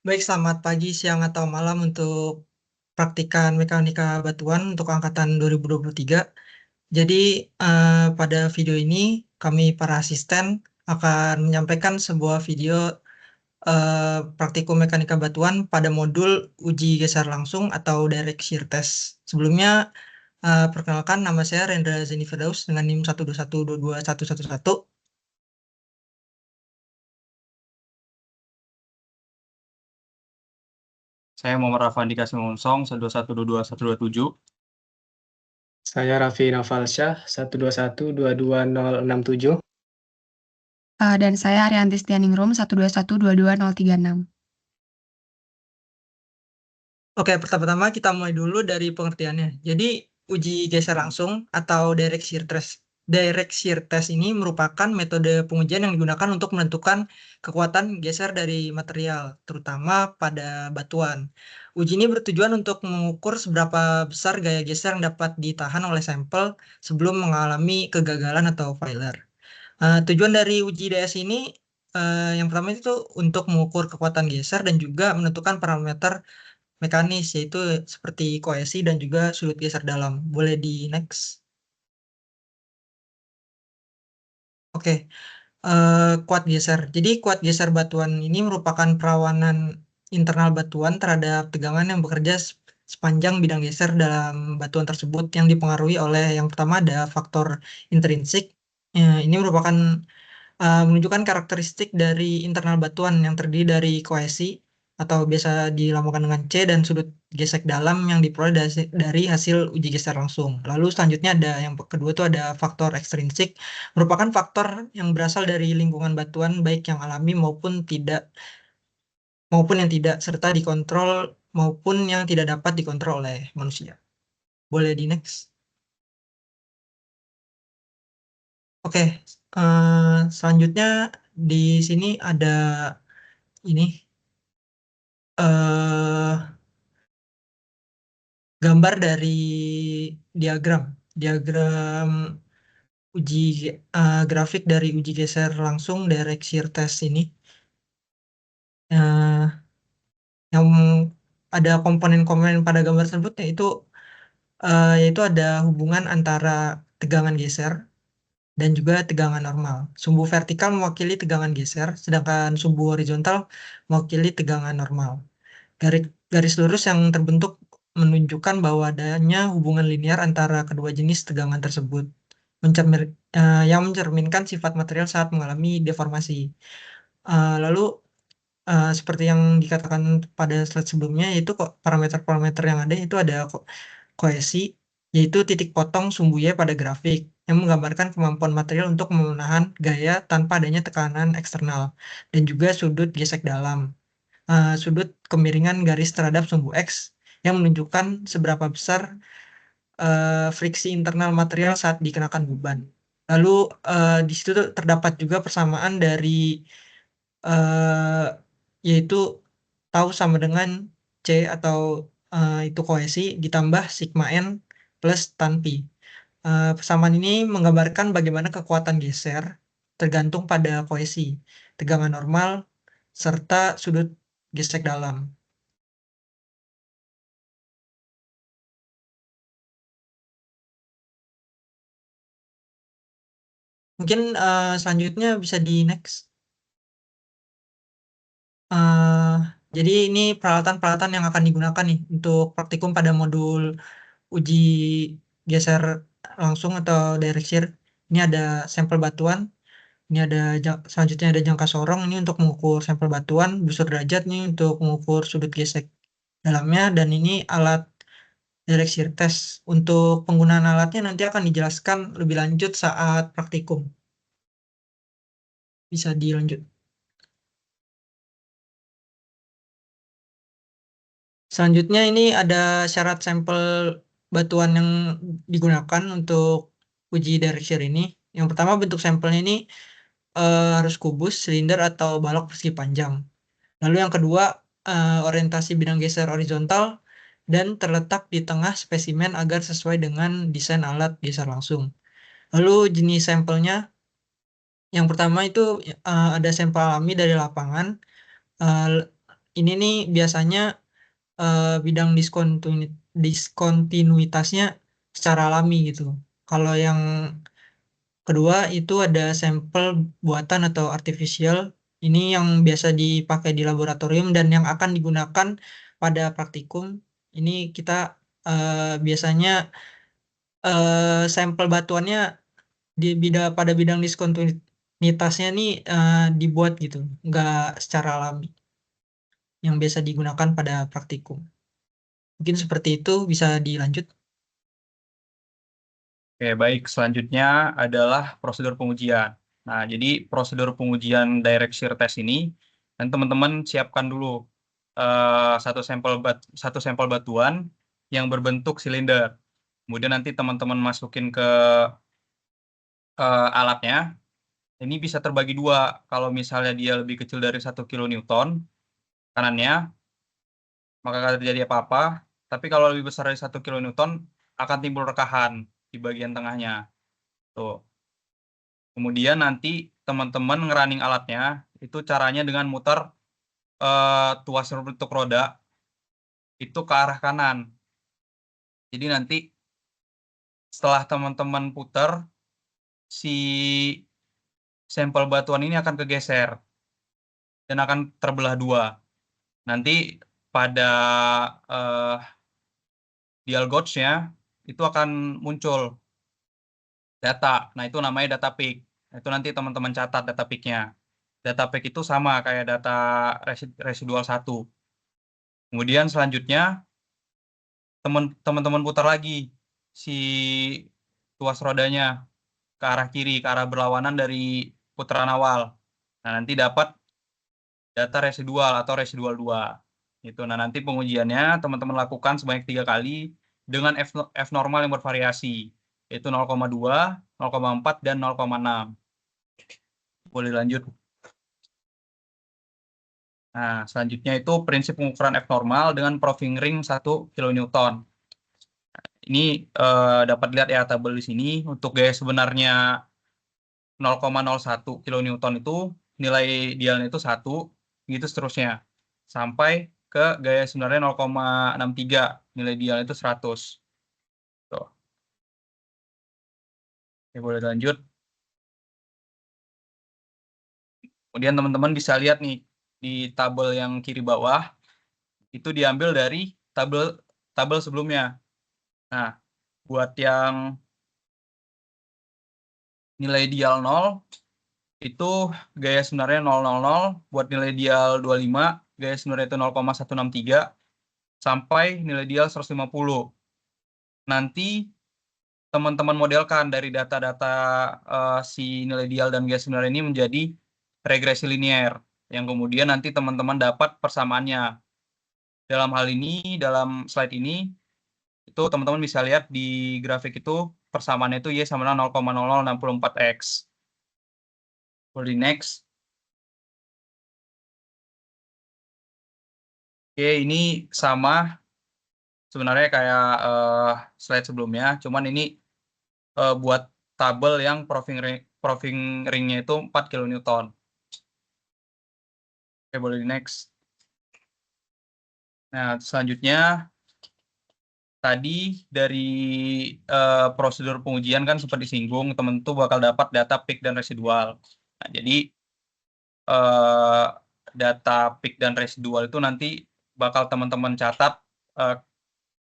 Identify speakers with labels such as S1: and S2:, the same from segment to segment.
S1: Baik, selamat pagi, siang, atau malam untuk praktikan mekanika batuan untuk angkatan 2023. Jadi, pada video ini kami para asisten akan menyampaikan sebuah video praktikum mekanika batuan pada modul uji geser langsung atau direct shear test. Sebelumnya, perkenalkan, nama saya Rendra Zeni Firdaus dengan NIM 121222111.
S2: Saya Muhammad Rafandi Kasmonsong, 121222127.
S3: Saya Raffi Nafalsyah, 121-22067.
S4: Dan saya Arianti Stianingrum, 121-22036.
S1: Oke, pertama-tama kita mulai dulu dari pengertiannya. Jadi, uji geser langsung atau direct shear test. Direct shear test ini merupakan metode pengujian yang digunakan untuk menentukan kekuatan geser dari material, terutama pada batuan. Uji ini bertujuan untuk mengukur seberapa besar gaya geser yang dapat ditahan oleh sampel sebelum mengalami kegagalan atau failure. Tujuan dari uji DS ini yang pertama itu untuk mengukur kekuatan geser dan juga menentukan parameter mekanis, yaitu seperti koesi dan juga sudut geser dalam. Boleh di next. Oke, kuat geser. Jadi kuat geser batuan ini merupakan perawanan internal batuan terhadap tegangan yang bekerja sepanjang bidang geser dalam batuan tersebut yang dipengaruhi oleh yang pertama ada faktor intrinsik. Ini merupakan menunjukkan karakteristik dari internal batuan yang terdiri dari koesi atau biasa dilambangkan dengan C dan sudut gesek dalam yang diperoleh dari hasil uji geser langsung. Lalu selanjutnya ada yang kedua itu ada faktor ekstrinsik, merupakan faktor yang berasal dari lingkungan batuan baik yang alami maupun yang tidak serta dikontrol maupun yang tidak dapat dikontrol oleh manusia. Boleh di next. Oke, selanjutnya di sini ada ini eh gambar dari diagram uji grafik dari uji geser langsung direct shear test ini. Eh, yang ada komponen-komponen pada gambar tersebut yaitu ada hubungan antara tegangan geser dan juga tegangan normal. Sumbu vertikal mewakili tegangan geser, sedangkan sumbu horizontal mewakili tegangan normal. Garis garis lurus yang terbentuk menunjukkan bahwa adanya hubungan linear antara kedua jenis tegangan tersebut, yang mencerminkan sifat material saat mengalami deformasi. Lalu seperti yang dikatakan pada slide sebelumnya, yaitu kok parameter-parameter yang ada itu ada koesi, yaitu titik potong sumbu Y pada grafik, yang menggambarkan kemampuan material untuk menahan gaya tanpa adanya tekanan eksternal, dan juga sudut gesek dalam. Sudut kemiringan garis terhadap sumbu X yang menunjukkan seberapa besar friksi internal material saat dikenakan beban. Lalu di situ terdapat juga persamaan dari yaitu tau sama dengan C atau itu koesi ditambah sigma N plus tan pi. Persamaan ini menggambarkan bagaimana kekuatan geser tergantung pada koesi, tegangan normal, serta sudut gesek dalam. Mungkin selanjutnya bisa di next. Jadi ini peralatan-peralatan yang akan digunakan nih untuk praktikum pada modul uji geser langsung atau direct shear. Ini ada sampel batuan, ini ada selanjutnya ada jangka sorong ini untuk mengukur sampel batuan, busur derajat nih untuk mengukur sudut gesek dalamnya, dan ini alat direct shear test. Untuk penggunaan alatnya nanti akan dijelaskan lebih lanjut saat praktikum. Bisa dilanjut. Selanjutnya ini ada syarat sampel batuan yang digunakan untuk uji direct shear ini. Yang pertama, bentuk sampelnya ini harus kubus, silinder, atau balok persegi panjang. Lalu yang kedua, orientasi bidang geser horizontal dan terletak di tengah spesimen agar sesuai dengan desain alat geser langsung. Lalu jenis sampelnya, yang pertama itu ada sampel alami dari lapangan, ini nih biasanya bidang diskontinuitasnya secara alami gitu. Kalau yang kedua itu ada sampel buatan atau artifisial. Ini yang biasa dipakai di laboratorium dan yang akan digunakan pada praktikum. Ini kita biasanya sampel batuannya pada bidang diskontinuitasnya nih dibuat gitu, nggak secara alami yang biasa digunakan pada praktikum. Mungkin seperti itu, bisa dilanjut.
S2: Oke, baik. Selanjutnya adalah prosedur pengujian. Nah, jadi prosedur pengujian direct shear test ini, dan teman-teman siapkan dulu satu sampel batuan yang berbentuk silinder. Kemudian nanti teman-teman masukin ke alatnya. Ini bisa terbagi dua. Kalau misalnya dia lebih kecil dari 1 kilonewton kanannya, maka akan terjadi apa-apa. Tapi kalau lebih besar dari 1 kilonewton, akan timbul rekahan di bagian tengahnya. Tuh. Kemudian nanti teman-teman ngerunning alatnya, itu caranya dengan muter tuas berbentuk roda itu ke arah kanan. Jadi nanti setelah teman-teman putar, si sampel batuan ini akan kegeser dan akan terbelah dua. Nanti pada dial gauge-nya itu akan muncul data. Nah, itu namanya data peak. Itu nanti teman-teman catat data peak-nya. Data peak itu sama kayak data residual 1. Kemudian selanjutnya teman-teman putar lagi si tuas rodanya ke arah kiri, ke arah berlawanan dari putaran awal. Nah, nanti dapat data residual atau residual 2. Gitu. Nah, nanti pengujiannya teman-teman lakukan sebanyak 3 kali dengan F normal yang bervariasi, yaitu 0,2, 0,4, dan 0,6. Boleh lanjut. Nah, selanjutnya itu prinsip pengukuran F normal dengan proving ring 1 kilonewton. Ini dapat lihat ya tabel di sini. Untuk gaya sebenarnya 0,01 kilonewton itu nilai dialnya itu 1, gitu seterusnya. Sampai ke gaya sebenarnya 0,63, nilai dialnya itu 100. Tuh. Oke, boleh lanjut. Kemudian teman-teman bisa lihat nih di tabel yang kiri bawah, itu diambil dari tabel sebelumnya. Nah, buat yang nilai dial 0, itu gaya sebenarnya 000, buat nilai dial 25, gaya sebenarnya itu 0,163, sampai nilai dial 150. Nanti teman-teman modelkan dari data-data si nilai dial dan gaya sebenarnya ini menjadi regresi linier, yang kemudian nanti teman-teman dapat persamaannya. Dalam hal ini, dalam slide ini, itu teman-teman bisa lihat di grafik itu persamaannya itu Y sama 0,0064X. Boleh next. Oke, ini sama sebenarnya kayak slide sebelumnya, cuman ini buat tabel yang proving ring-nya itu 4 kilonewton. Oke, boleh next. Nah, selanjutnya tadi dari prosedur pengujian kan seperti singgung, teman tuh bakal dapat data peak dan residual. Nah, jadi data peak dan residual itu nanti bakal teman-teman catat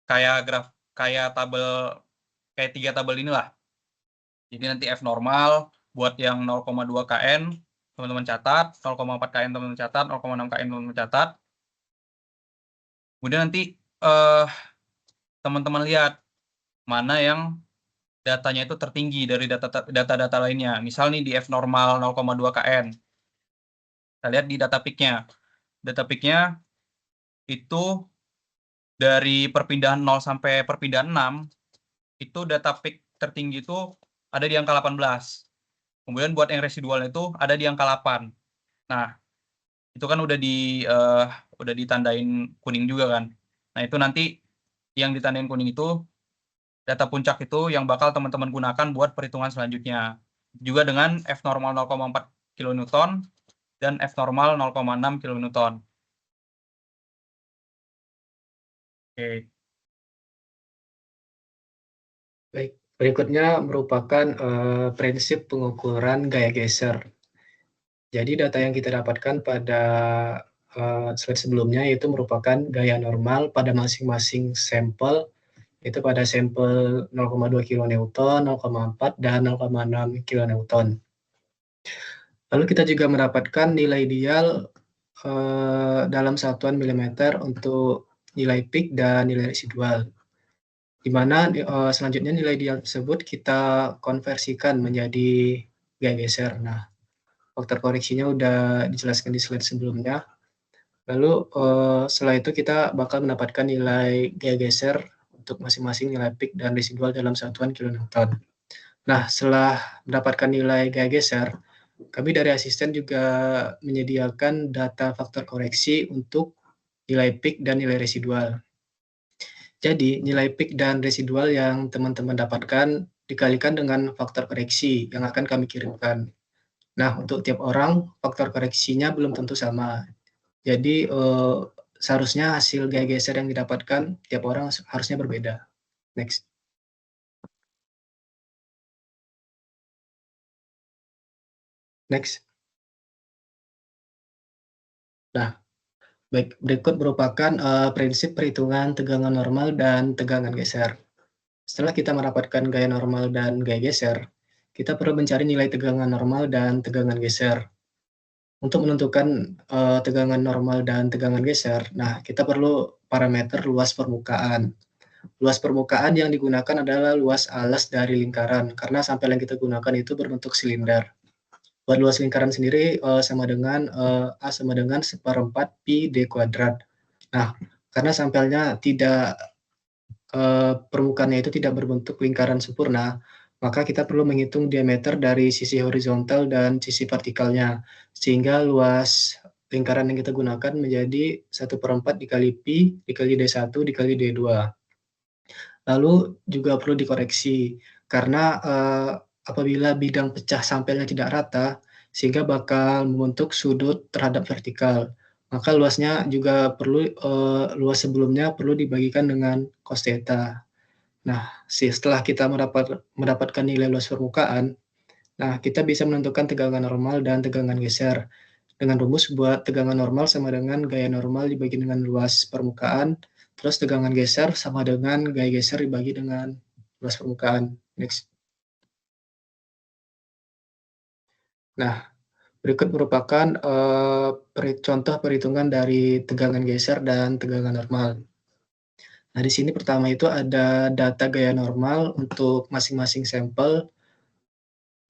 S2: kayak tabel, kayak 3 tabel inilah. Jadi nanti F normal buat yang 0,2 kN teman-teman catat, 0,4 kN teman-teman catat, 0,6 kN teman-teman catat. Kemudian nanti teman-teman lihat mana yang datanya itu tertinggi dari data-data lainnya. Misal nih di F normal 0,2 kN. Kita lihat di data peak-nya. Data peak-nya itu dari perpindahan 0 sampai perpindahan 6, itu data peak tertinggi itu ada di angka 18. Kemudian buat yang residualnya itu ada di angka 8. Nah, itu kan udah ditandain kuning juga kan. Nah, itu nanti yang ditandain kuning itu data puncak itu yang bakal teman-teman gunakan buat perhitungan selanjutnya. Juga dengan F normal 0,4 kilonewton dan F normal 0,6 kilonewton. Oke.
S3: Baik, berikutnya merupakan prinsip pengukuran gaya geser. Jadi data yang kita dapatkan pada slide sebelumnya itu merupakan gaya normal pada masing-masing sampel, itu pada sampel 0,2 kN, 0,4 dan 0,6 kN. Lalu kita juga mendapatkan nilai ideal dalam satuan milimeter untuk nilai peak dan nilai residual. Di mana selanjutnya nilai ideal tersebut kita konversikan menjadi gaya geser. Nah, faktor koreksinya udah dijelaskan di slide sebelumnya. Lalu setelah itu kita bakal mendapatkan nilai gaya geser untuk masing-masing nilai peak dan residual dalam satuan kilonewton. Nah, setelah mendapatkan nilai gaya geser, kami dari asisten juga menyediakan data faktor koreksi untuk nilai peak dan nilai residual. Jadi, nilai peak dan residual yang teman-teman dapatkan dikalikan dengan faktor koreksi yang akan kami kirimkan. Nah, untuk tiap orang, faktor koreksinya belum tentu sama. Jadi, seharusnya hasil gaya geser yang didapatkan tiap orang harusnya berbeda. Next. Next. Nah, baik, berikut merupakan prinsip perhitungan tegangan normal dan tegangan geser. Setelah kita mendapatkan gaya normal dan gaya geser, kita perlu mencari nilai tegangan normal dan tegangan geser. Untuk menentukan tegangan normal dan tegangan geser, nah kita perlu parameter luas permukaan. Luas permukaan yang digunakan adalah luas alas dari lingkaran, karena sampel yang kita gunakan itu berbentuk silinder. Buat luas lingkaran sendiri sama dengan A sama dengan 1/4 pi D kuadrat. Nah, karena sampelnya tidak permukaannya itu tidak berbentuk lingkaran sempurna, maka kita perlu menghitung diameter dari sisi horizontal dan sisi vertikalnya, sehingga luas lingkaran yang kita gunakan menjadi 1/4 dikali pi dikali D1 dikali D2. Lalu juga perlu dikoreksi, karena apabila bidang pecah sampelnya tidak rata, sehingga bakal membentuk sudut terhadap vertikal. Maka luasnya juga perlu luas sebelumnya perlu dibagikan dengan cos theta. Nah, setelah kita mendapatkan nilai luas permukaan, nah kita bisa menentukan tegangan normal dan tegangan geser. Dengan rumus buat tegangan normal sama dengan gaya normal dibagi dengan luas permukaan, terus tegangan geser sama dengan gaya geser dibagi dengan luas permukaan. Next. Nah, berikut merupakan contoh perhitungan dari tegangan geser dan tegangan normal. Nah, di sini pertama itu ada data gaya normal untuk masing-masing sampel.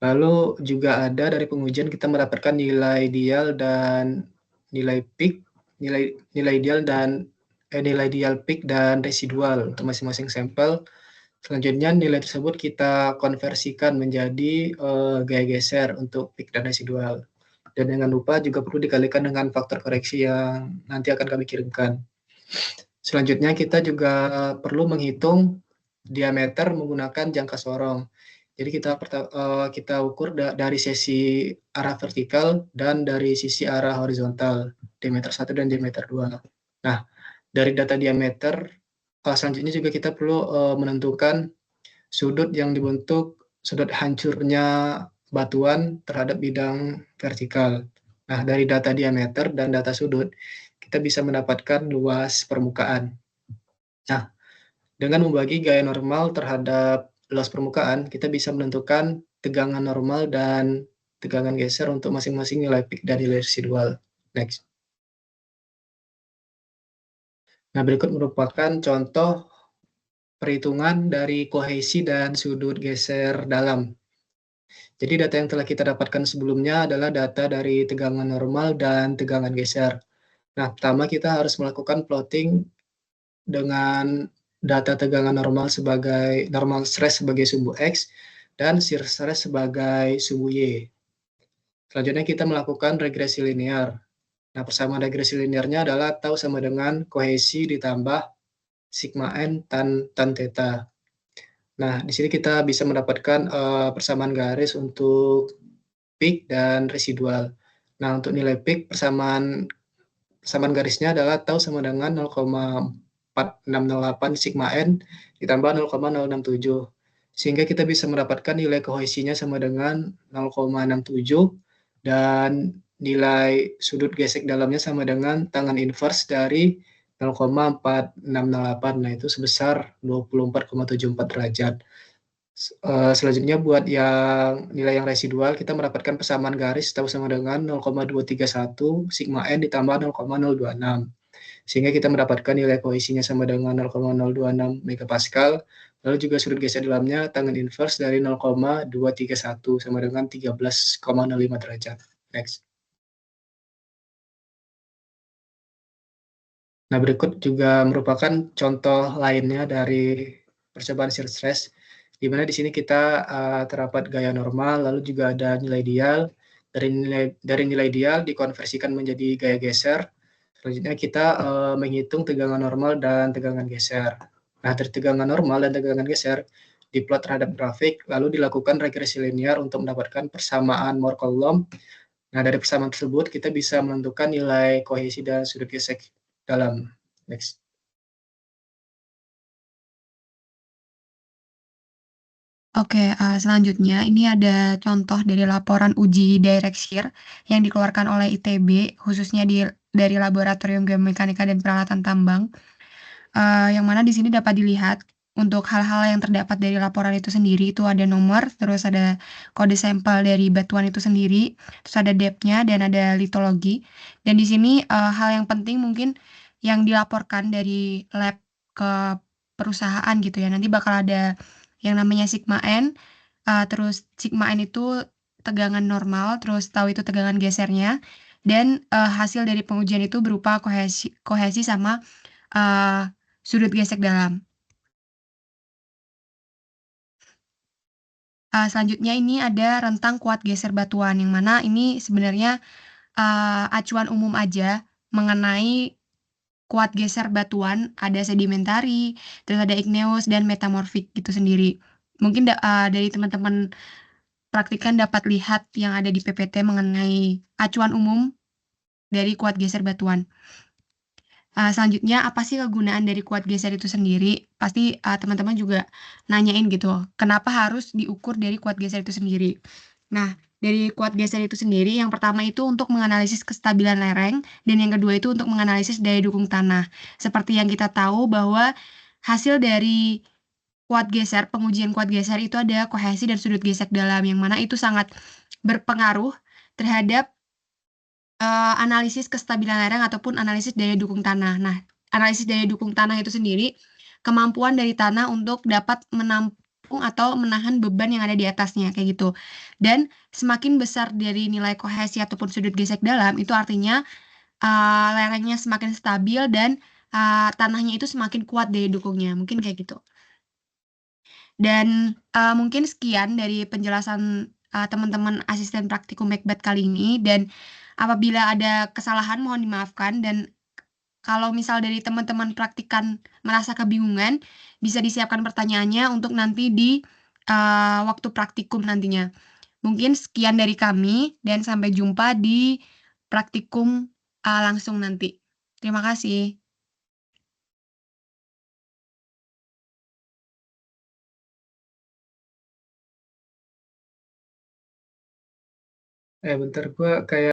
S3: Lalu juga ada dari pengujian kita mendapatkan nilai ideal dan nilai peak, nilai ideal dan nilai ideal peak dan residual untuk masing-masing sampel. Selanjutnya nilai tersebut kita konversikan menjadi gaya geser untuk peak dan residual. Dan jangan lupa juga perlu dikalikan dengan faktor koreksi yang nanti akan kami kirimkan. Selanjutnya kita juga perlu menghitung diameter menggunakan jangka sorong. Jadi kita ukur dari sisi arah vertikal dan dari sisi arah horizontal, diameter 1 dan diameter 2. Nah, dari data diameter, selanjutnya juga kita perlu menentukan sudut yang dibentuk, sudut hancurnya batuan terhadap bidang vertikal. Nah, dari data diameter dan data sudut, kita bisa mendapatkan luas permukaan. Nah, dengan membagi gaya normal terhadap luas permukaan, kita bisa menentukan tegangan normal dan tegangan geser untuk masing-masing nilai peak dan nilai residual. Next. Nah, berikut merupakan contoh perhitungan dari kohesi dan sudut geser dalam. Jadi data yang telah kita dapatkan sebelumnya adalah data dari tegangan normal dan tegangan geser. Nah, pertama kita harus melakukan plotting dengan data tegangan normal sebagai normal stress sebagai sumbu X dan shear stress sebagai sumbu Y. Selanjutnya kita melakukan regresi linear. Nah, persamaan regresi linearnya adalah tau sama dengan kohesi ditambah sigma n tan theta. Nah, di sini kita bisa mendapatkan persamaan garis untuk peak dan residual. Nah, untuk nilai peak persamaan garisnya adalah tau sama dengan 0,4 0,4608 sigma N ditambah 0,067. Sehingga kita bisa mendapatkan nilai kohesinya sama dengan 0,67 dan nilai sudut gesek dalamnya sama dengan tangan inverse dari 0,4608. Nah, itu sebesar 24,74 derajat. Selanjutnya buat yang nilai yang residual, kita mendapatkan persamaan garis tahu sama dengan 0,231 sigma N ditambah 0,026. Sehingga kita mendapatkan nilai kohesinya sama dengan 0,026 megapascal. Lalu juga sudut gesek dalamnya tangan inverse dari 0,231 sama dengan 13,05 derajat. Next. Nah, berikut juga merupakan contoh lainnya dari percobaan shear stress, di mana di sini kita terdapat gaya normal, lalu juga ada nilai ideal. Dari nilai ideal dikonversikan menjadi gaya geser. Selanjutnya kita menghitung tegangan normal dan tegangan geser. Nah, dari tegangan normal dan tegangan geser diplot terhadap grafik, lalu dilakukan regresi linear untuk mendapatkan persamaan Mohr-Coulomb. Nah, dari persamaan tersebut kita bisa menentukan nilai kohesi dan sudut gesek dalam. Next.
S4: Oke, selanjutnya ini ada contoh dari laporan uji direct shear yang dikeluarkan oleh ITB, khususnya dari Laboratorium Geomekanika dan Peralatan Tambang, yang mana di sini dapat dilihat untuk hal-hal yang terdapat dari laporan itu sendiri, itu ada nomor, terus ada kode sampel dari batuan itu sendiri, terus ada depth-nya, dan ada litologi. Dan di sini hal yang penting mungkin yang dilaporkan dari lab ke perusahaan gitu ya, nanti bakal ada yang namanya sigma N, terus sigma N itu tegangan normal, terus tahu itu tegangan gesernya, dan hasil dari pengujian itu berupa kohesi sama sudut gesek dalam. Selanjutnya ini ada rentang kuat geser batuan, yang mana ini sebenarnya acuan umum aja mengenai kuat geser batuan, ada sedimentari, terus ada igneous dan metamorfik gitu sendiri. Mungkin dari teman-teman praktikan dapat lihat yang ada di PPT mengenai acuan umum dari kuat geser batuan. Selanjutnya, apa sih kegunaan dari kuat geser itu sendiri? Pasti teman-teman juga nanyain gitu, kenapa harus diukur dari kuat geser itu sendiri? Nah, dari kuat geser itu sendiri, yang pertama itu untuk menganalisis kestabilan lereng, dan yang kedua itu untuk menganalisis daya dukung tanah. Seperti yang kita tahu bahwa hasil dari kuat geser, pengujian kuat geser itu ada kohesi dan sudut gesek dalam, yang mana itu sangat berpengaruh terhadap analisis kestabilan lereng ataupun analisis daya dukung tanah. Nah, analisis daya dukung tanah itu sendiri kemampuan dari tanah untuk dapat menampung atau menahan beban yang ada di atasnya kayak gitu. Dan semakin besar dari nilai kohesi ataupun sudut gesek dalam itu artinya lerengnya semakin stabil dan tanahnya itu semakin kuat daya dukungnya. Mungkin kayak gitu. Dan mungkin sekian dari penjelasan teman-teman asisten praktikum Macbeth kali ini, dan apabila ada kesalahan mohon dimaafkan, dan kalau misal dari teman-teman praktikan merasa kebingungan, bisa disiapkan pertanyaannya untuk nanti di waktu praktikum nantinya. Mungkin sekian dari kami, dan sampai jumpa di praktikum langsung nanti. Terima kasih.
S3: Bentar, gue kayak